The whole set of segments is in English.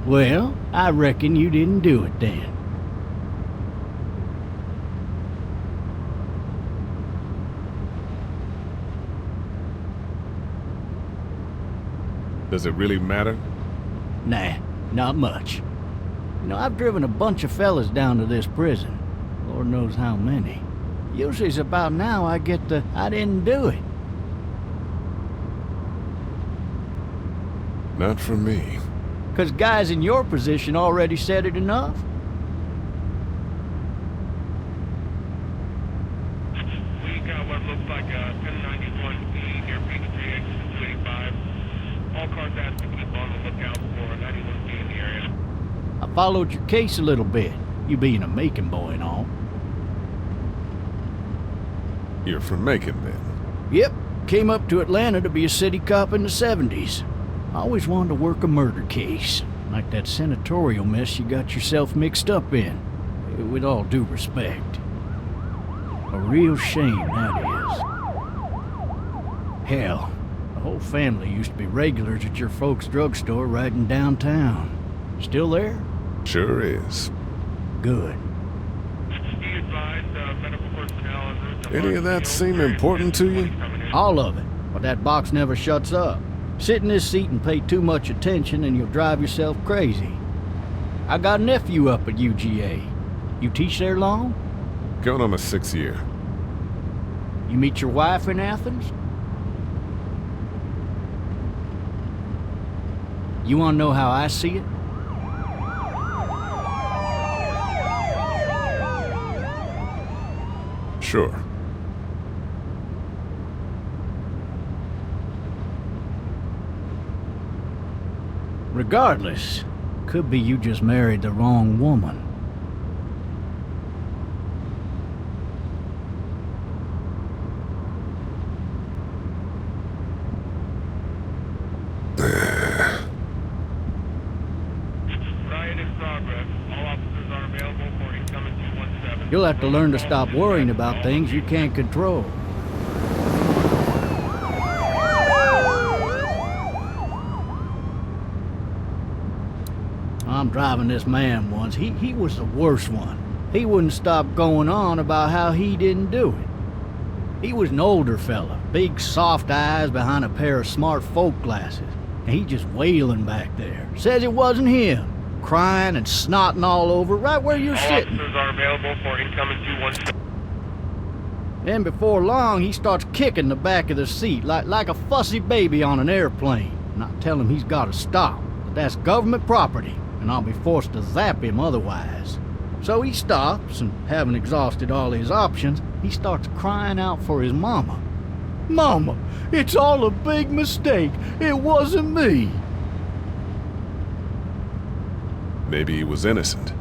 Well, I reckon you didn't do it then. Does it really matter? Nah, not much. You know, I've driven a bunch of fellas down to this prison. Lord knows how many. Usually it's about now I get the, I didn't do it. Not for me. 'Cause guys in your position already said it enough? We got what looks like a 1091 near Peachtree exit 285. All cars asked to keep on the lookout for 91 in the area. I followed your case a little bit, you being a Macon boy and all. You're from Macon, then? Yep, came up to Atlanta to be a city cop in the 70s. I always wanted to work a murder case, like that senatorial mess you got yourself mixed up in. With all due respect. A real shame, that is. Hell, the whole family used to be regulars at your folks' drugstore right in downtown. Still there? Sure is. Good. Be advised, medical personnel en route to Any of that seem important to you? All of it, but that box never shuts up. Sit in this seat and pay too much attention and you'll drive yourself crazy. I got a nephew up at UGA. You teach there long? Going on my 6th year. You meet your wife in Athens? You want to know how I see it? Sure. Regardless, could be you just married the wrong woman. Riot in progress. All officers are available for incoming 217. You'll have to learn to stop worrying about things you can't control. I'm driving this man once. He was the worst one. He wouldn't stop going on about how he didn't do it. He was an older fella, big soft eyes behind a pair of smart folk glasses. And he just wailing back there. Says it wasn't him. Crying and snotting all over right where you're All sitting. officers are available for incoming 217. Then before long, he starts kicking the back of the seat like a fussy baby on an airplane. And I tell him he's got to stop, that that's government property, and I'll be forced to zap him otherwise. So he stops, and having exhausted all his options, he starts crying out for his mama. Mama, it's all a big mistake. It wasn't me. Maybe he was innocent.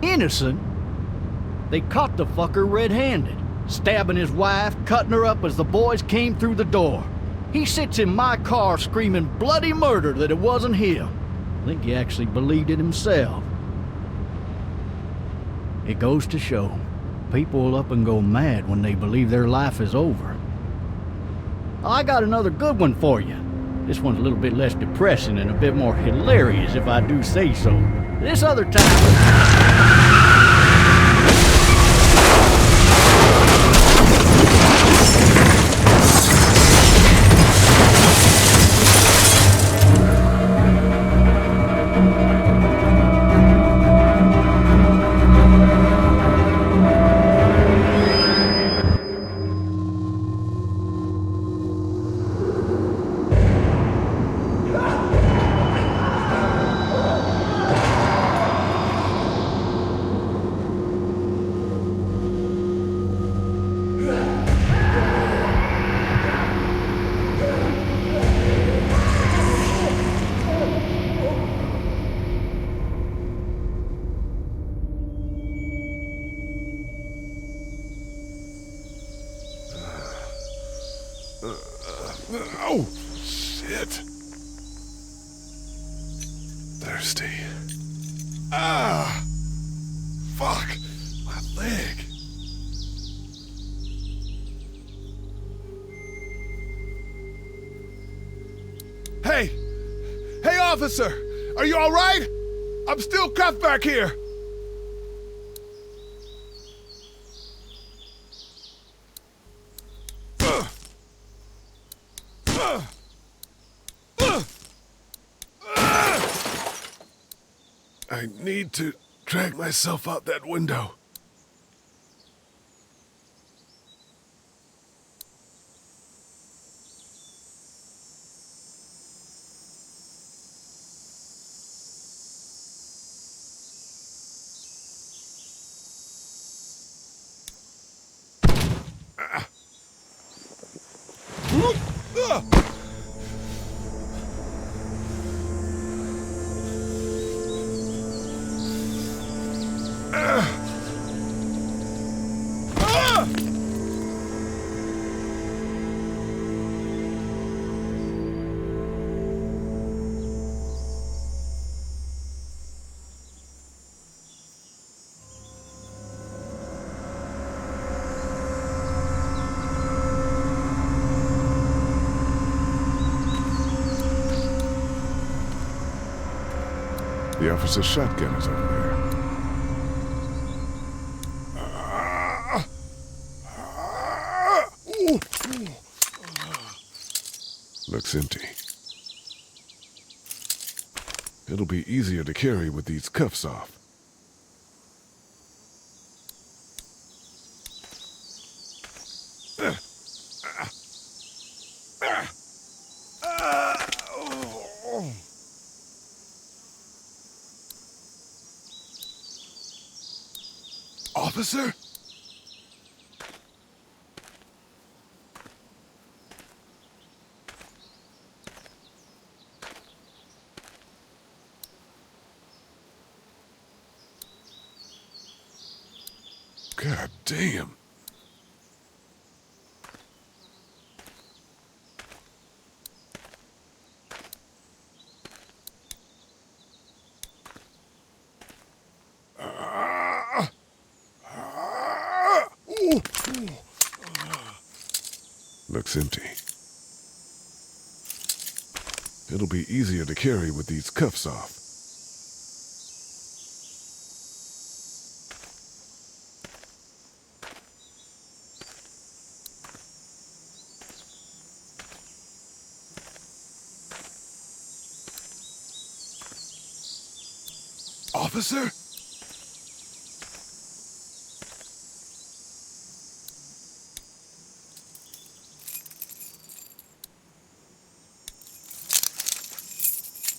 Innocent? They caught the fucker red-handed, stabbing his wife, cutting her up as the boys came through the door. He sits in my car screaming bloody murder that it wasn't him. I think he actually believed it himself. It goes to show, people will up and go mad when they believe their life is over. Oh, I got another good one for you. This one's a little bit less depressing and a bit more hilarious, if I do say so. This other time... Oh, shit. Thirsty. Ah! Fuck! My leg. Hey! Hey, officer! Are you all right? I'm still cuffed back here! I need to drag myself out that window. The officer's shotgun is over there. Looks empty. It'll be easier to carry with these cuffs off. Officer? God damn. Looks empty. It'll be easier to carry with these cuffs off. Officer?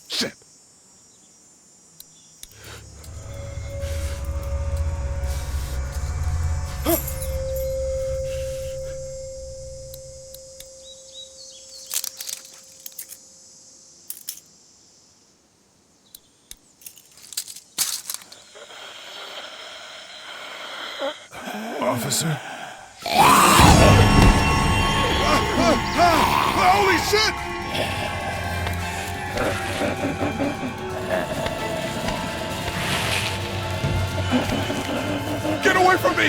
Shit. Officer? Holy shit! Get away from me!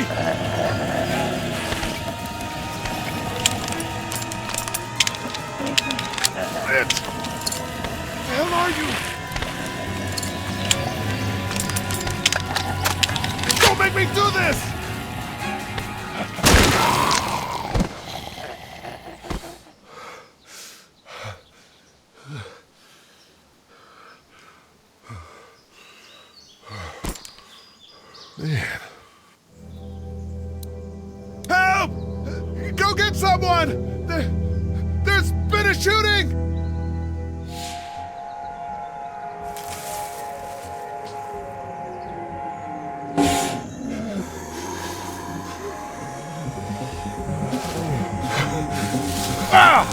It! The hell are you? Don't make me do this! Man. Help! Go get someone! There's been a shooting! Ah!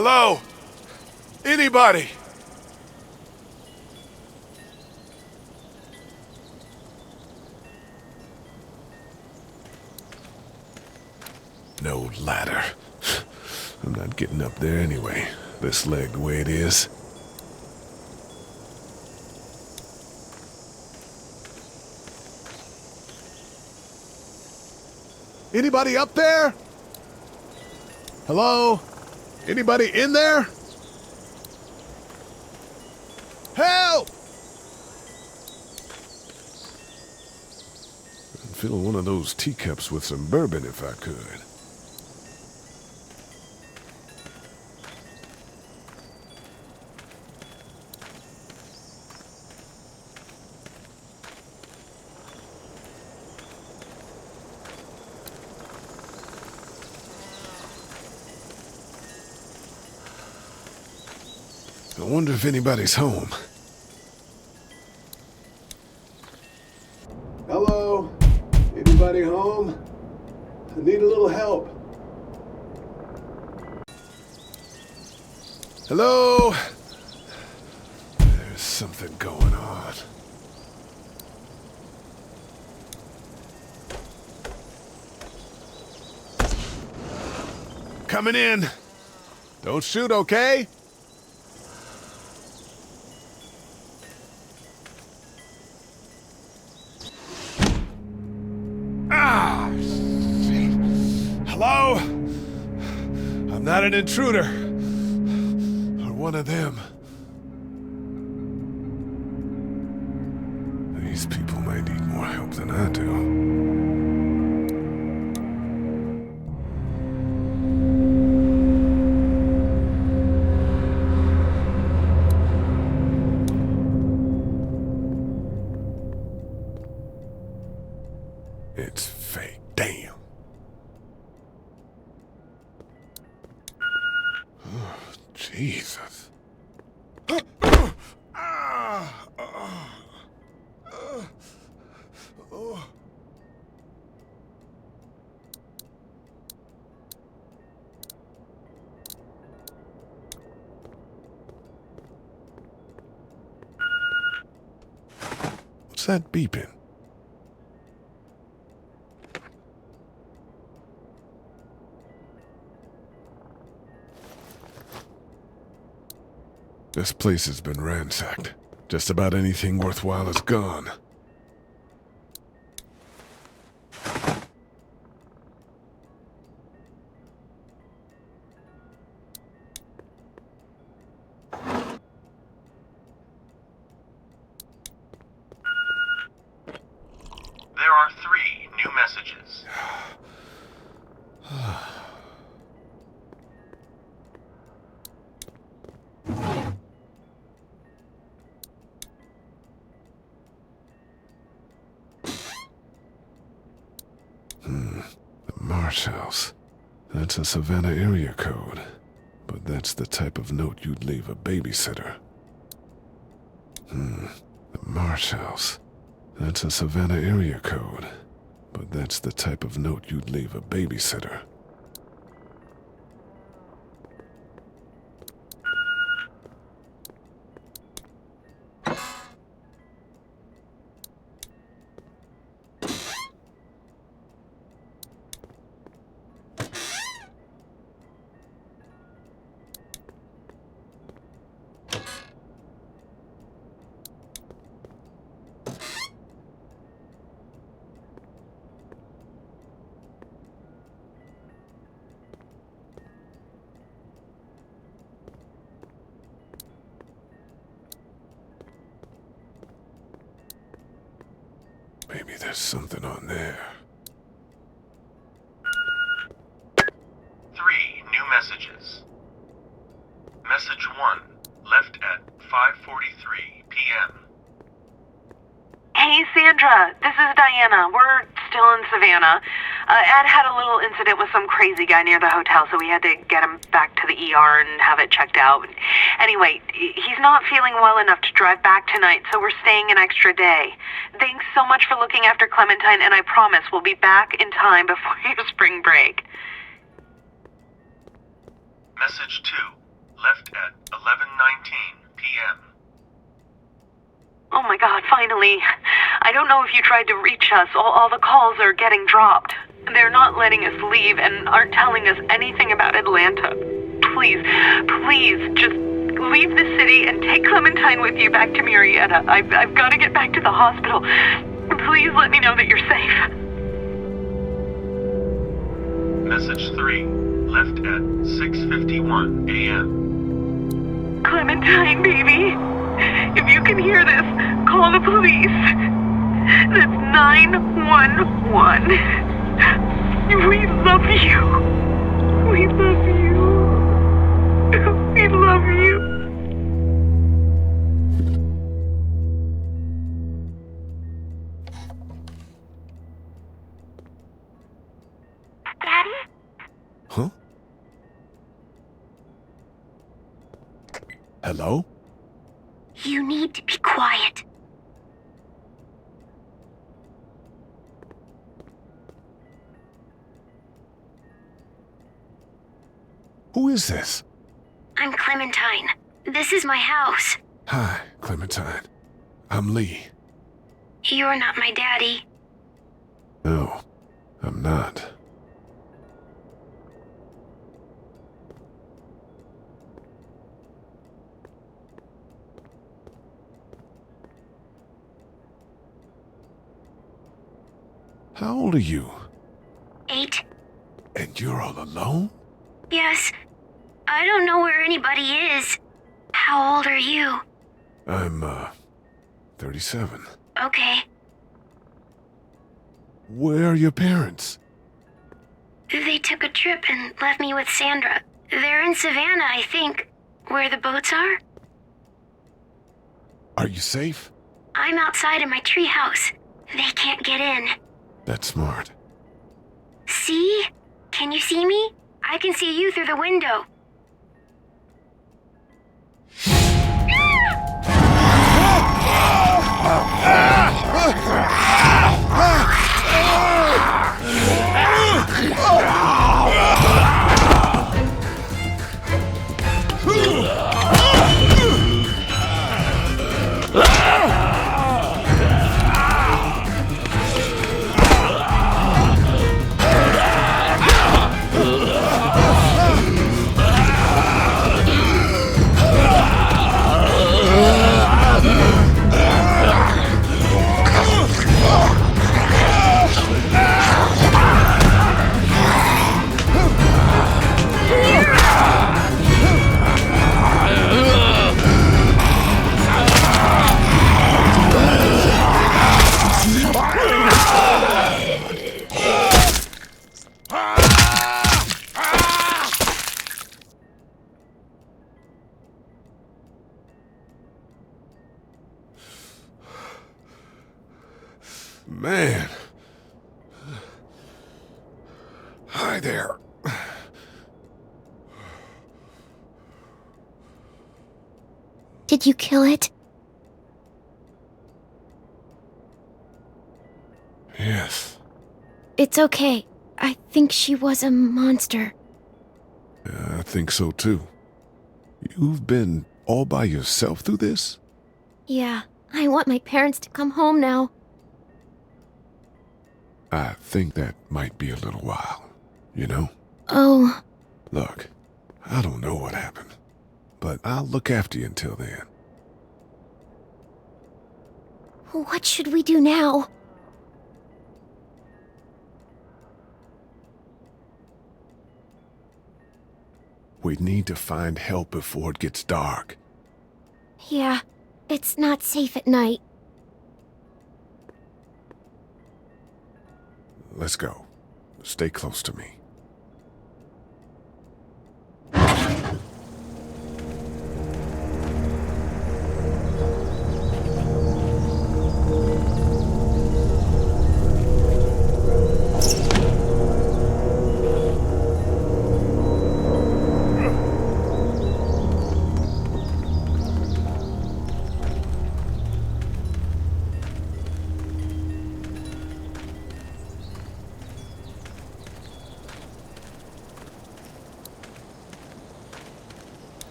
Hello? Anybody? No ladder. I'm not getting up there anyway. This leg the way it is. Anybody up there? Hello? Anybody in there? Help! I'd fill one of those teacups with some bourbon if I could. I wonder if anybody's home. Hello? Anybody home? I need a little help. Hello? There's something going on. Coming in. Don't shoot, okay? Hello? I'm not an intruder. Or one of them. These people might need more help than I do. It's fake. Damn. Jesus. What's that beeping? This place has been ransacked. Just about anything worthwhile is gone. There are 3 new messages. The Marsh House. That's a Savannah area code. But that's the type of note you'd leave a babysitter. The Marsh House. That's a Savannah area code. But that's the type of note you'd leave a babysitter. Maybe there's something on there. 3 new messages. Message 1, left at 5:43 p.m. Hey, Sandra, this is Diana. We're still in Savannah. Ed had a little incident with some crazy guy near the hotel, so we had to get him back to the ER and have it checked out. Anyway, he's not feeling well enough to drive back tonight, so we're staying an extra day. Thanks so much for looking after Clementine, and I promise we'll be back in time before your spring break. Message 2, left at 11:19 p.m. Oh my God, finally. I don't know if you tried to reach us. All the calls are getting dropped. They're not letting us leave and aren't telling us anything about Atlanta. Please, just leave the city and take Clementine with you back to Murrieta. I've got to get back to the hospital. Please let me know that you're safe. Message 3, left at 6:51 a.m. Clementine, baby. If you can hear this, call the police. That's 911. We love you. We love you. We love you. Daddy? Huh? Hello? You need to be quiet. Who is this? I'm Clementine. This is my house. Hi, Clementine. I'm Lee. You're not my daddy. No, I'm not. How old are you? 8. And you're all alone? Yes. I don't know where anybody is. How old are you? I'm, 37. Okay. Where are your parents? They took a trip and left me with Sandra. They're in Savannah, I think. Where the boats are? Are you safe? I'm outside in my treehouse. They can't get in. That's smart. See? Can you see me? I can see you through the window. Man. Hi there. Did you kill it? Yes. It's okay. I think she was a monster. I think so too. You've been all by yourself through this? Yeah, I want my parents to come home now. I think that might be a little while, you know? Oh. Look, I don't know what happened, but I'll look after you until then. What should we do now? We need to find help before it gets dark. Yeah, it's not safe at night. Let's go. Stay close to me.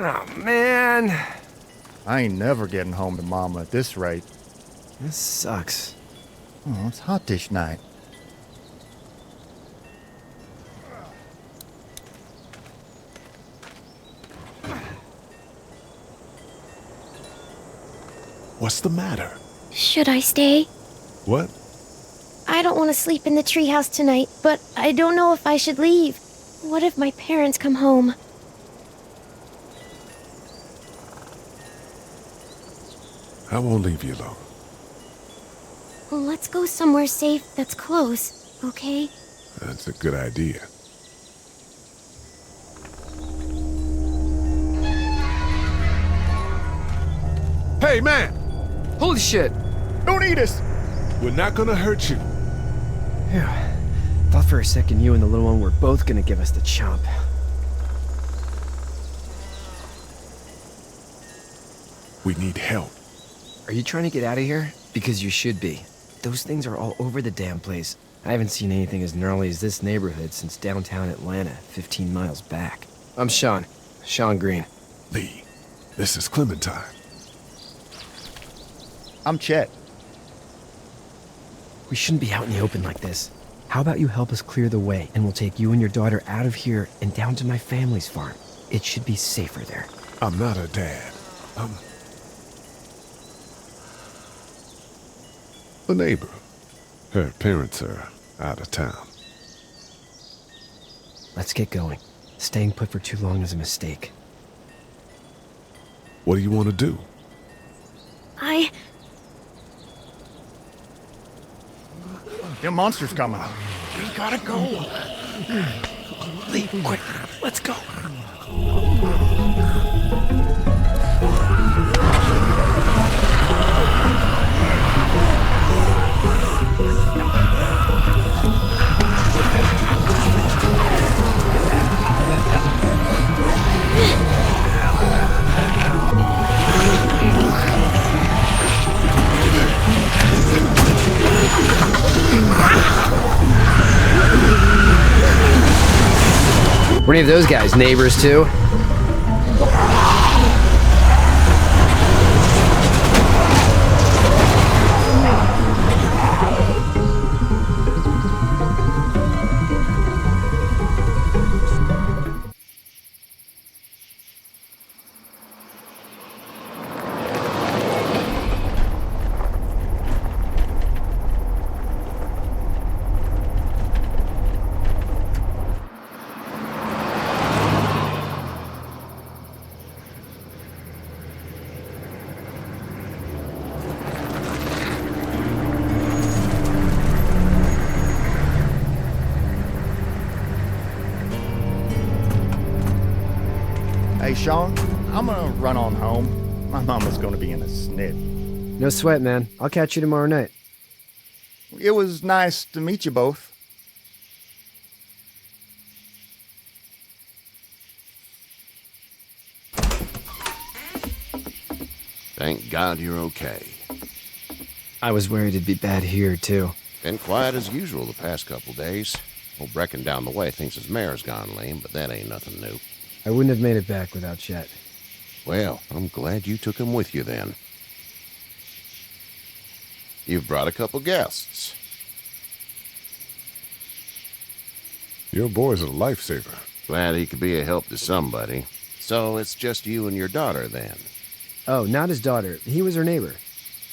Oh, man. I ain't never getting home to Mama at this rate. This sucks. Oh, it's hot this night. What's the matter? Should I stay? What? I don't want to sleep in the treehouse tonight, but I don't know if I should leave. What if my parents come home? I won't leave you alone. Well, let's go somewhere safe that's close, okay? That's a good idea. Hey, man! Holy shit! Don't eat us! We're not gonna hurt you. Phew. Thought for a second you and the little one were both gonna give us the chomp. We need help. Are you trying to get out of here? Because you should be. Those things are all over the damn place. I haven't seen anything as gnarly as this neighborhood since downtown Atlanta, 15 miles back. I'm Sean. Sean Green. Lee, this is Clementine. I'm Chet. We shouldn't be out in the open like this. How about you help us clear the way, and we'll take you and your daughter out of here and down to my family's farm. It should be safer there. I'm not a dad. I'm a neighbor. Her parents are out of town. Let's get going. Staying put for too long is a mistake. What do you want to do? Them monsters coming. We gotta go. Lee, quick, let's go. Were any of those guys neighbors too? Hey, Sean, I'm gonna run on home. My mama's gonna be in a snit. No sweat, man. I'll catch you tomorrow night. It was nice to meet you both. Thank God you're okay. I was worried it'd be bad here, too. Been quiet as usual the past couple days. Old Brecken down the way thinks his mare's gone lame, but that ain't nothing new. I wouldn't have made it back without Chet. Well, I'm glad you took him with you then. You've brought a couple guests. Your boy's a lifesaver. Glad he could be a help to somebody. So it's just you and your daughter then. Oh, not his daughter. He was her neighbor.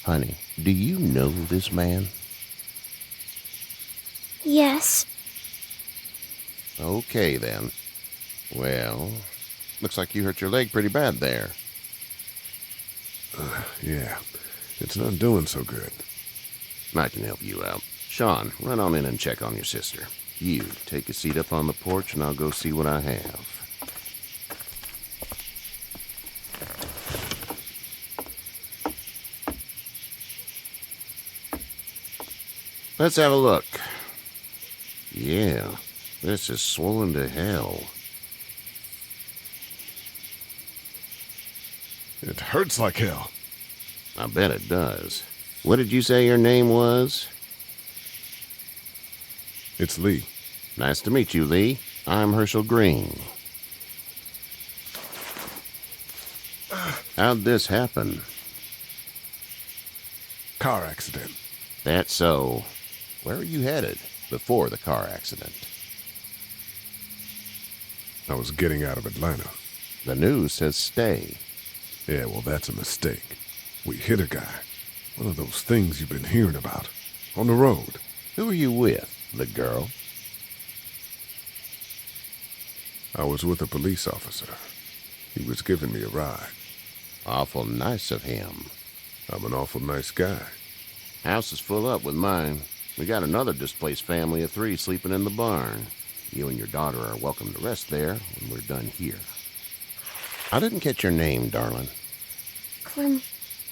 Honey, do you know this man? Yes. Okay then. Well, looks like you hurt your leg pretty bad there. Yeah, it's not doing so good. I can help you out. Sean, run on in and check on your sister. You, take a seat up on the porch and I'll go see what I have. Let's have a look. Yeah, this is swollen to hell. It hurts like hell. I bet it does. What did you say your name was? It's Lee. Nice to meet you, Lee. I'm Herschel Green. How'd this happen? Car accident. That's so. Where were you headed before the car accident? I was getting out of Atlanta. The news says stay. Yeah, well, that's a mistake. We hit a guy. One of those things you've been hearing about. On the road. Who were you with? The girl? I was with a police officer. He was giving me a ride. Awful nice of him. I'm an awful nice guy. House is full up with mine. We got another displaced family of 3 sleeping in the barn. You and your daughter are welcome to rest there when we're done here. I didn't catch your name, darling.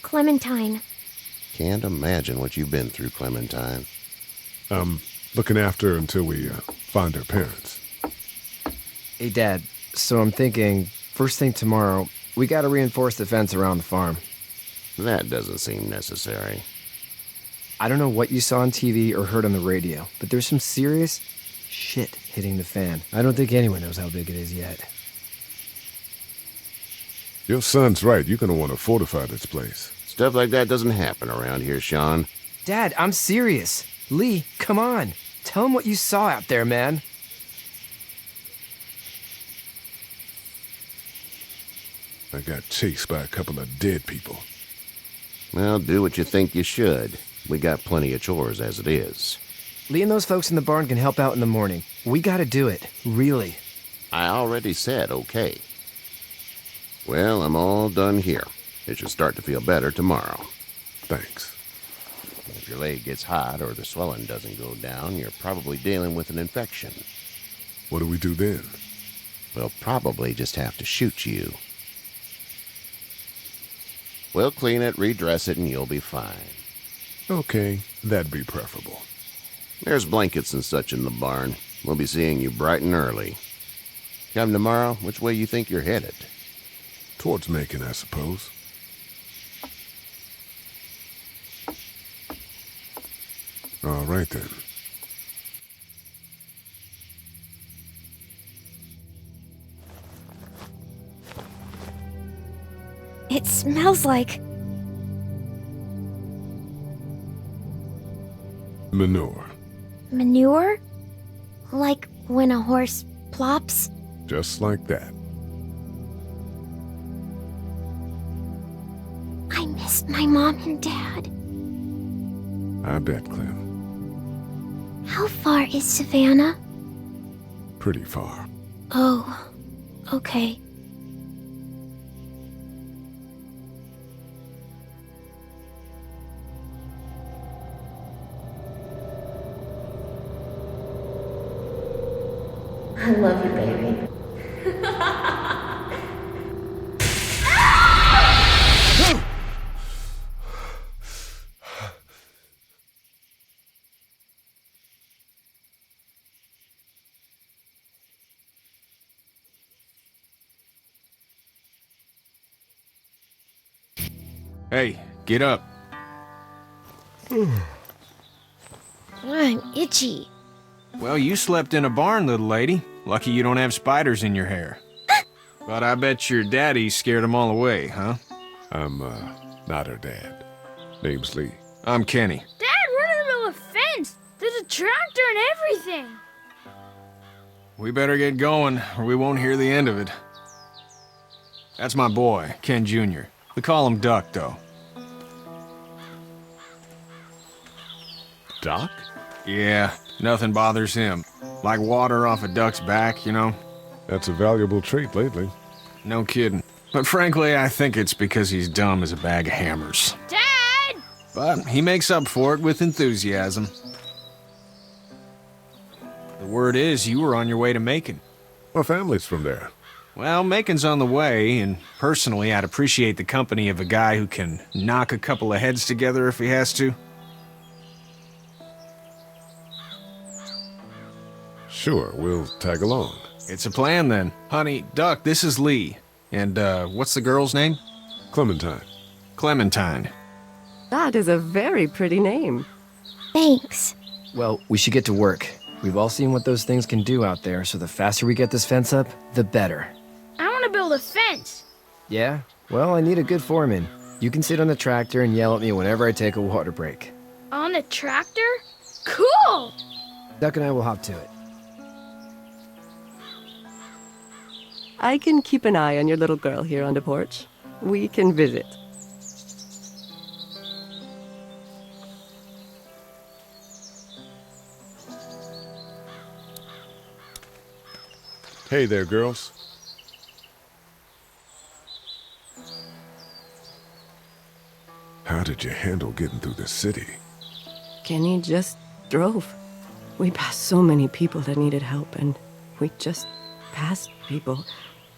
Clementine. Can't imagine what you've been through, Clementine. I'm looking after her until we find her parents. Hey, Dad, so I'm thinking, first thing tomorrow, we gotta reinforce the fence around the farm. That doesn't seem necessary. I don't know what you saw on TV or heard on the radio, but there's some serious shit hitting the fan. I don't think anyone knows how big it is yet. Your son's right. You're gonna want to fortify this place. Stuff like that doesn't happen around here, Sean. Dad, I'm serious. Lee, come on. Tell him what you saw out there, man. I got chased by a couple of dead people. Well, do what you think you should. We got plenty of chores as it is. Lee and those folks in the barn can help out in the morning. We gotta do it. Really. I already said okay. Well, I'm all done here. It should start to feel better tomorrow. Thanks. If your leg gets hot or the swelling doesn't go down, you're probably dealing with an infection. What do we do then? We'll probably just have to shoot you. We'll clean it, redress it, and you'll be fine. Okay, that'd be preferable. There's blankets and such in the barn. We'll be seeing you bright and early. Come tomorrow, which way you think you're headed? Towards Macon, I suppose. All right, then. It smells like... Manure. manure? Like when a horse plops? Just like that. I missed my mom and dad. I bet, Clem. How far is Savannah? Pretty far. Oh, okay. I love you, baby. Hey, get up. I'm itchy. Well, you slept in a barn, little lady. Lucky you don't have spiders in your hair. But I bet your daddy scared them all away, huh? I'm, not her dad. Name's Lee. I'm Kenny. Dad, we're in the middle of a fence. There's a tractor and everything. We better get going, or we won't hear the end of it. That's my boy, Ken Jr. We call him Duck, though. Doc? Yeah, nothing bothers him. Like water off a duck's back, you know? That's a valuable trait lately. No kidding. But frankly, I think it's because he's dumb as a bag of hammers. Dad! But he makes up for it with enthusiasm. The word is you were on your way to Macon. My family's from there. Well, Macon's on the way, and personally, I'd appreciate the company of a guy who can knock a couple of heads together if he has to. Sure, we'll tag along. It's a plan, then. Honey, Duck, this is Lee. And, what's the girl's name? Clementine. Clementine. That is a very pretty name. Thanks. Well, we should get to work. We've all seen what those things can do out there, so the faster we get this fence up, the better. I want to build a fence. Yeah? Well, I need a good foreman. You can sit on the tractor and yell at me whenever I take a water break. On a tractor? Cool! Duck and I will hop to it. I can keep an eye on your little girl here on the porch. We can visit. Hey there, girls. How did you handle getting through the city? Kenny just drove. We passed so many people that needed help, and we just passed people.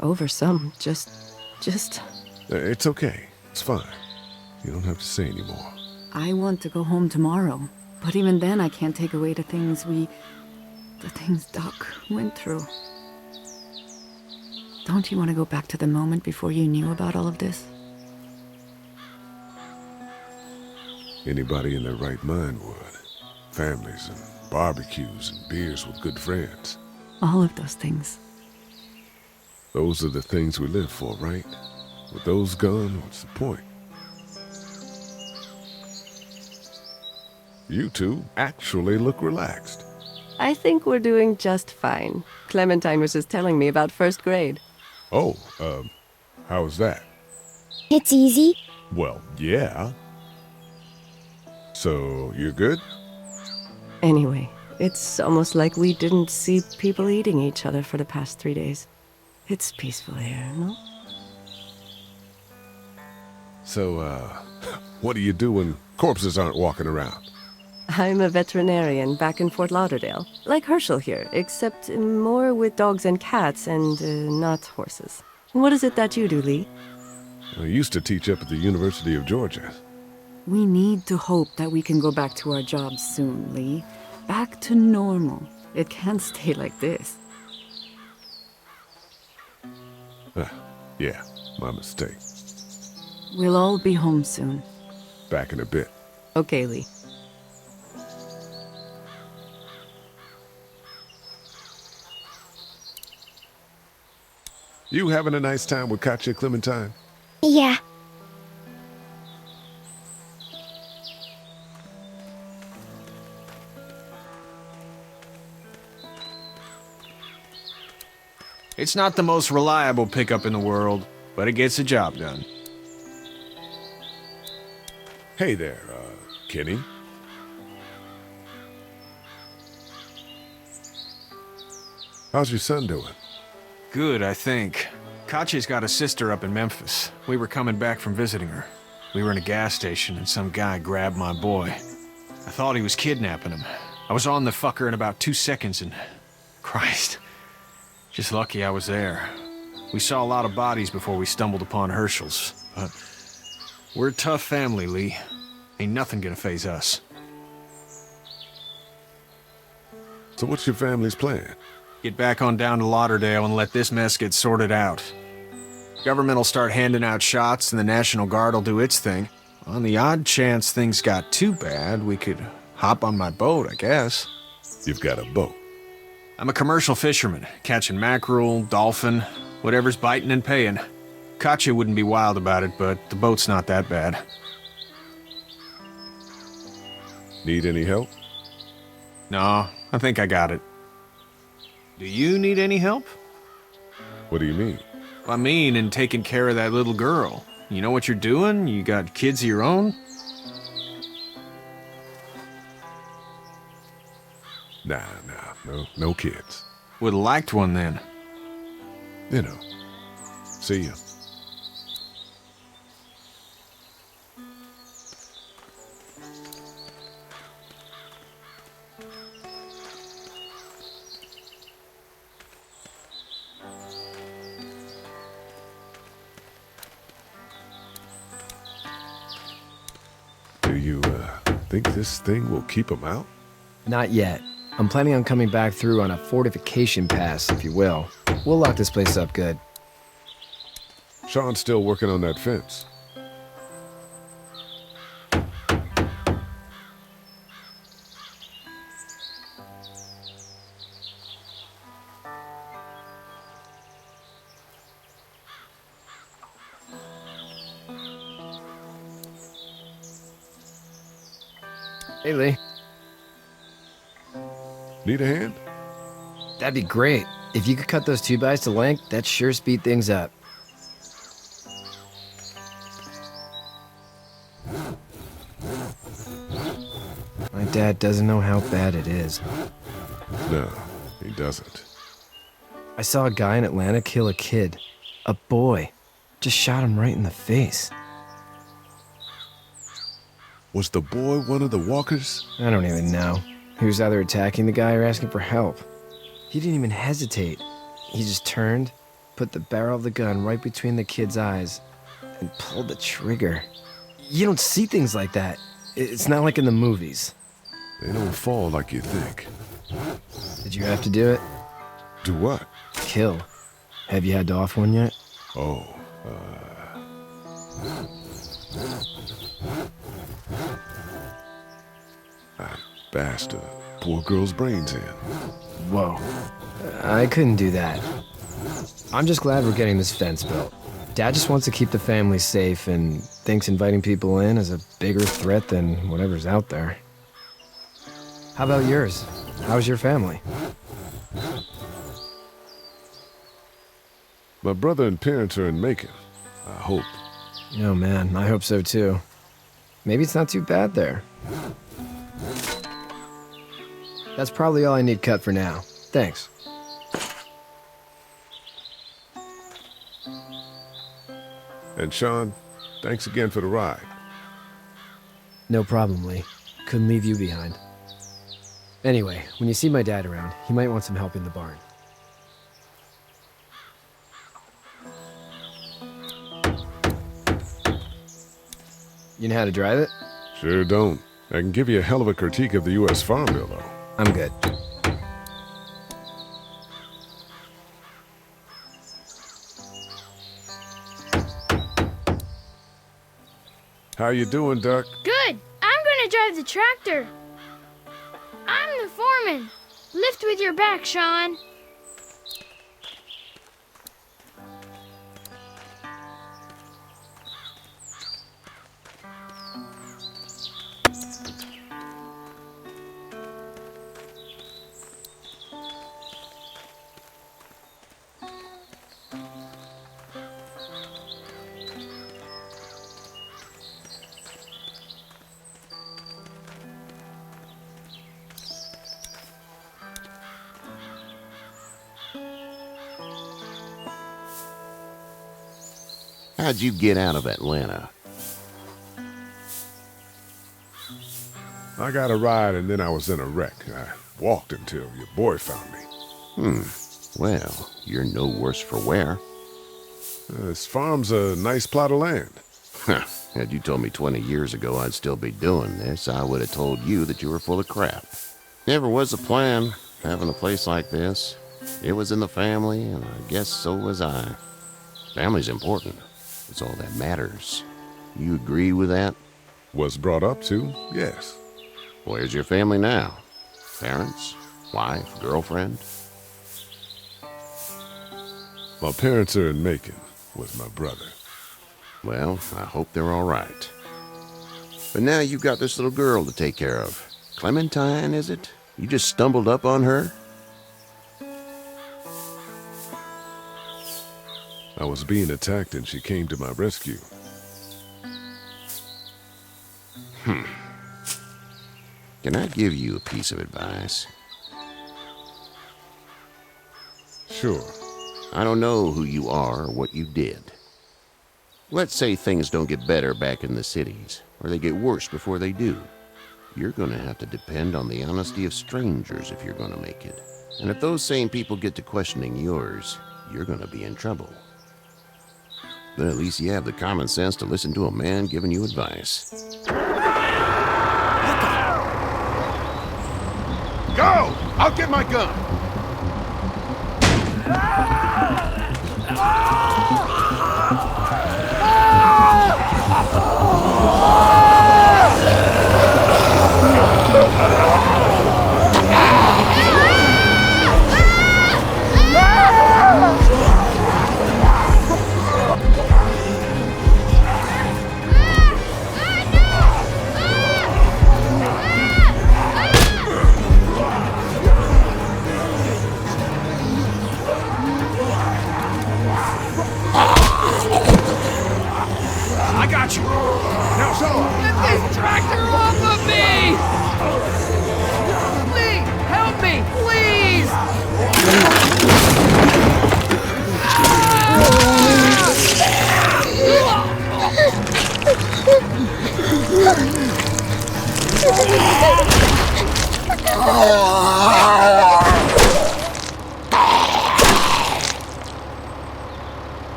Over some, just... It's okay. It's fine. You don't have to say anymore. I want to go home tomorrow, but even then I can't take away the things Doc went through. Don't you want to go back to the moment before you knew about all of this? Anybody in their right mind would. Families and barbecues and beers with good friends. All of those things. Those are the things we live for, right? With those gone, what's the point? You two actually look relaxed. I think we're doing just fine. Clementine was just telling me about first grade. Oh, how's that? It's easy. Well, yeah. So, you're good? Anyway, it's almost like we didn't see people eating each other for the past 3 days. It's peaceful here, no? So, what do you do when corpses aren't walking around? I'm a veterinarian back in Fort Lauderdale. Like Herschel here, except more with dogs and cats and not horses. What is it that you do, Lee? I used to teach up at the University of Georgia. We need to hope that we can go back to our jobs soon, Lee. Back to normal. It can't stay like this. Yeah, my mistake. We'll all be home soon. Back in a bit. Okay, Lee. You having a nice time with Katya, Clementine? Yeah. It's not the most reliable pickup in the world, but it gets the job done. Hey there, Kenny. How's your son doing? Good, I think. Katya's got a sister up in Memphis. We were coming back from visiting her. We were in a gas station and some guy grabbed my boy. I thought he was kidnapping him. I was on the fucker in about 2 seconds and... Christ. Just lucky I was there. We saw a lot of bodies before we stumbled upon Herschel's, but... We're a tough family, Lee. Ain't nothing gonna faze us. So what's your family's plan? Get back on down to Lauderdale and let this mess get sorted out. Government will start handing out shots and the National Guard will do its thing. On the odd chance things got too bad, we could hop on my boat, I guess. You've got a boat? I'm a commercial fisherman, catching mackerel, dolphin, whatever's biting and paying. Katya wouldn't be wild about it, but the boat's not that bad. Need any help? No, I think I got it. Do you need any help? What do you mean? I mean, in taking care of that little girl. You know what you're doing? You got kids of your own? Nah, no kids. Would've liked one then. You know. See ya. Do you, think this thing will keep them out? Not yet. I'm planning on coming back through on a fortification pass, if you will. We'll lock this place up good. Sean's still working on that fence. Hey, Lee. Need a hand? That'd be great. If you could cut those 2x to length, that'd sure speed things up. My dad doesn't know how bad it is. No, he doesn't. I saw a guy in Atlanta kill a kid. A boy. Just shot him right in the face. Was the boy one of the walkers? I don't even know. He was either attacking the guy or asking for help. He didn't even hesitate. He just turned, put the barrel of the gun right between the kid's eyes, and pulled the trigger. You don't see things like that. It's not like in the movies. They don't fall like you think. Did you have to do it? Do what? Kill. Have you had to off one yet? Oh, I bashed a poor girl's brains in. Whoa. I couldn't do that. I'm just glad we're getting this fence built. Dad just wants to keep the family safe and thinks inviting people in is a bigger threat than whatever's out there. How about yours? How's your family? My brother and parents are in Macon. I hope. Oh man, I hope so too. Maybe it's not too bad there. That's probably all I need cut for now. Thanks. And Sean, thanks again for the ride. No problem, Lee. Couldn't leave you behind. Anyway, when you see my dad around, he might want some help in the barn. You know how to drive it? Sure don't. I can give you a hell of a critique of the U.S. Farm Bill, though. I'm good. How you doing, Duck? Good. I'm gonna drive the tractor. I'm the foreman. Lift with your back, Sean. How'd you get out of Atlanta? I got a ride and then I was in a wreck. I walked until your boy found me. Well, you're no worse for wear. This farm's a nice plot of land. Had you told me 20 years ago I'd still be doing this, I would have told you that you were full of crap. Never was a plan, having a place like this. It was in the family, and I guess so was I. Family's important. It's all that matters. You agree with that? Was brought up to, yes. Where's your family now? Parents? Wife? Girlfriend? My parents are in Macon with my brother. Well, I hope they're all right. But now you've got this little girl to take care of. Clementine, is it? You just stumbled up on her? I was being attacked and she came to my rescue. Can I give you a piece of advice? Sure. I don't know who you are or what you did. Let's say things don't get better back in the cities, or they get worse before they do. You're going to have to depend on the honesty of strangers if you're going to make it. And if those same people get to questioning yours, you're going to be in trouble. But at least you have the common sense to listen to a man giving you advice. Go! I'll get my gun!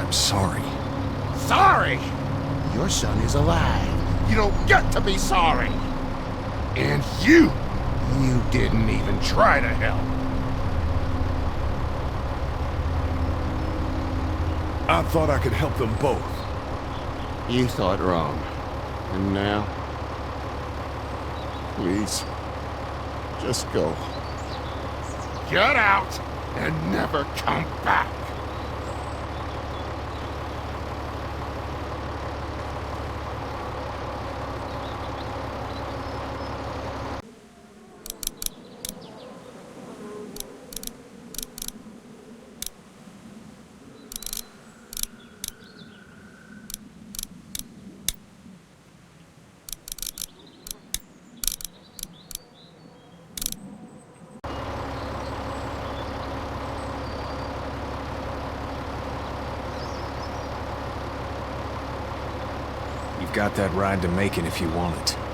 I'm sorry. Sorry? Your son is alive. You don't get to be sorry. And you didn't even try to help. I thought I could help them both. You thought wrong. And now? Please, just go. Get out and never come back. You've got that ride to Macon if you want it.